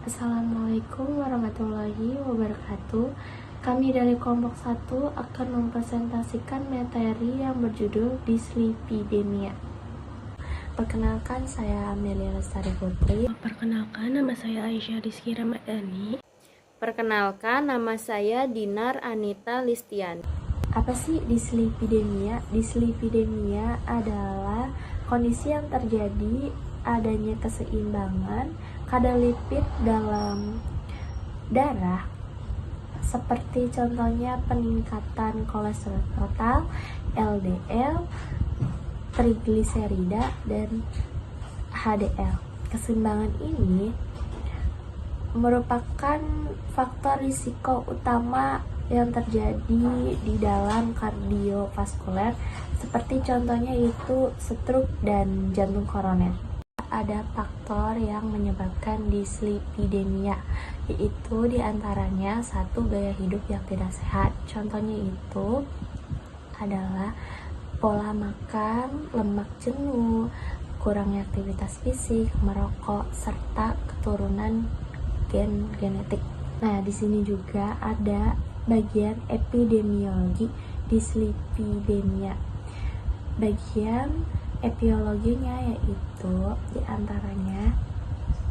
Assalamualaikum warahmatullahi wabarakatuh. Kami dari kelompok 1 akan mempresentasikan materi yang berjudul dislipidemia. Perkenalkan, saya Amelia Lestari Putri. Perkenalkan, nama saya Aisyah Rizky Ramadhani. Perkenalkan, nama saya Dinar Anita Listian. Apa sih dislipidemia? Dislipidemia adalah kondisi yang terjadi adanya keseimbangan kadar lipid dalam darah, seperti contohnya peningkatan kolesterol total, LDL, trigliserida, dan HDL. Keseimbangan ini merupakan faktor risiko utama yang terjadi di dalam kardiovaskuler, seperti contohnya itu stroke dan jantung koroner. Ada faktor yang menyebabkan dislipidemia, yaitu diantaranya 1, gaya hidup yang tidak sehat. Contohnya itu adalah pola makan, lemak jenuh, kurangnya aktivitas fisik, merokok, serta keturunan genetik. Nah, di sini juga ada bagian epidemiologi dislipidemia. Bagian etiologinya yaitu diantaranya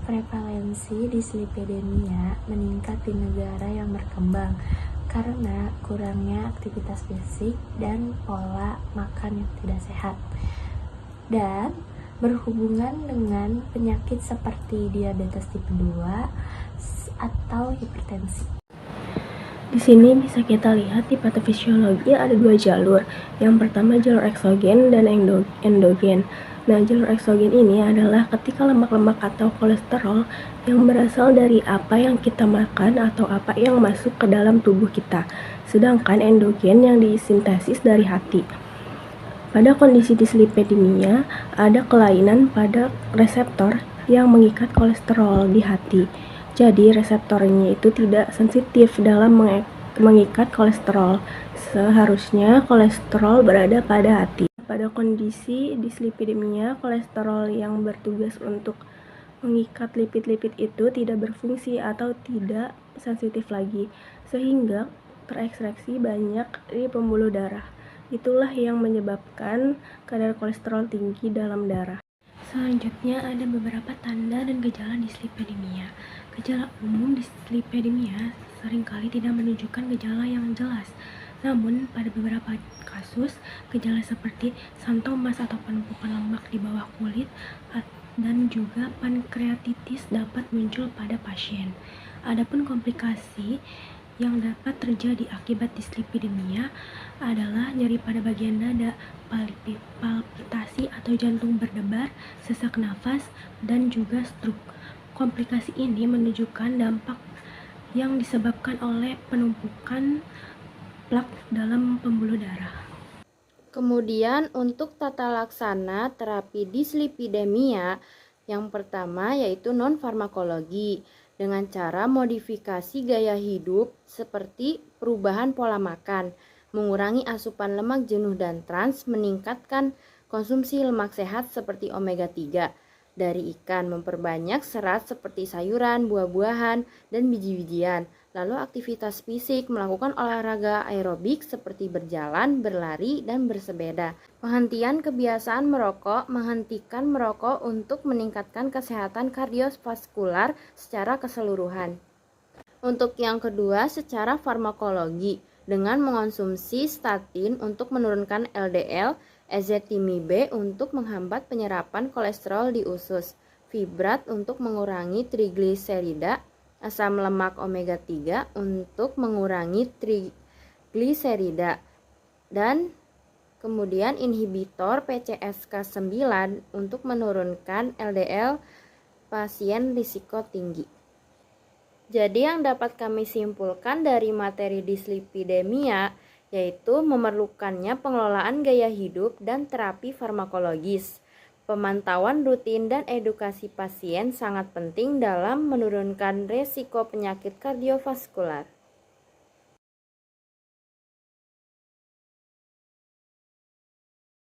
prevalensi dislipidemia meningkat di negara yang berkembang karena kurangnya aktivitas fisik dan pola makan yang tidak sehat, dan berhubungan dengan penyakit seperti diabetes tipe 2 atau hipertensi. Di sini bisa kita lihat di patofisiologi ada 2 jalur. Yang pertama jalur eksogen dan endogen. Nah, jalur eksogen ini adalah ketika lemak-lemak atau kolesterol yang berasal dari apa yang kita makan atau apa yang masuk ke dalam tubuh kita. Sedangkan endogen yang disintesis dari hati. Pada kondisi dislipidemia, ada kelainan pada reseptor yang mengikat kolesterol di hati. Jadi reseptornya itu tidak sensitif dalam mengikat kolesterol. Seharusnya kolesterol berada pada hati. Pada kondisi dislipidemia, kolesterol yang bertugas untuk mengikat lipid-lipid itu tidak berfungsi atau tidak sensitif lagi, sehingga terekstraksi banyak di pembuluh darah. Itulah yang menyebabkan kadar kolesterol tinggi dalam darah. Selanjutnya ada beberapa tanda dan gejala dislipidemia. Gejala umum dislipidemia seringkali tidak menunjukkan gejala yang jelas. Namun, pada beberapa kasus, gejala seperti santomas atau penumpukan lemak di bawah kulit dan juga pankreatitis dapat muncul pada pasien. Adapun komplikasi yang dapat terjadi akibat dislipidemia adalah nyeri pada bagian dada, palpitasi atau jantung berdebar, sesak nafas, dan juga stroke. Komplikasi ini menunjukkan dampak yang disebabkan oleh penumpukan plak dalam pembuluh darah. Kemudian untuk tata laksana terapi dislipidemia, yang pertama yaitu non-farmakologi dengan cara modifikasi gaya hidup seperti perubahan pola makan, mengurangi asupan lemak jenuh dan trans, meningkatkan konsumsi lemak sehat seperti omega 3 dari ikan, memperbanyak serat seperti sayuran, buah-buahan, dan biji-bijian. Lalu aktivitas fisik, melakukan olahraga aerobik seperti berjalan, berlari, dan bersepeda. Penghentian kebiasaan merokok, menghentikan merokok untuk meningkatkan kesehatan kardiovaskular secara keseluruhan. Untuk yang kedua, secara farmakologi, dengan mengonsumsi statin untuk menurunkan LDL, ezetimibe untuk menghambat penyerapan kolesterol di usus, fibrat untuk mengurangi trigliserida, asam lemak omega 3 untuk mengurangi trigliserida, dan kemudian inhibitor PCSK9 untuk menurunkan LDL pasien risiko tinggi. Jadi yang dapat kami simpulkan dari materi dislipidemia yaitu memerlukannya pengelolaan gaya hidup dan terapi farmakologis. Pemantauan rutin dan edukasi pasien sangat penting dalam menurunkan resiko penyakit kardiovaskular.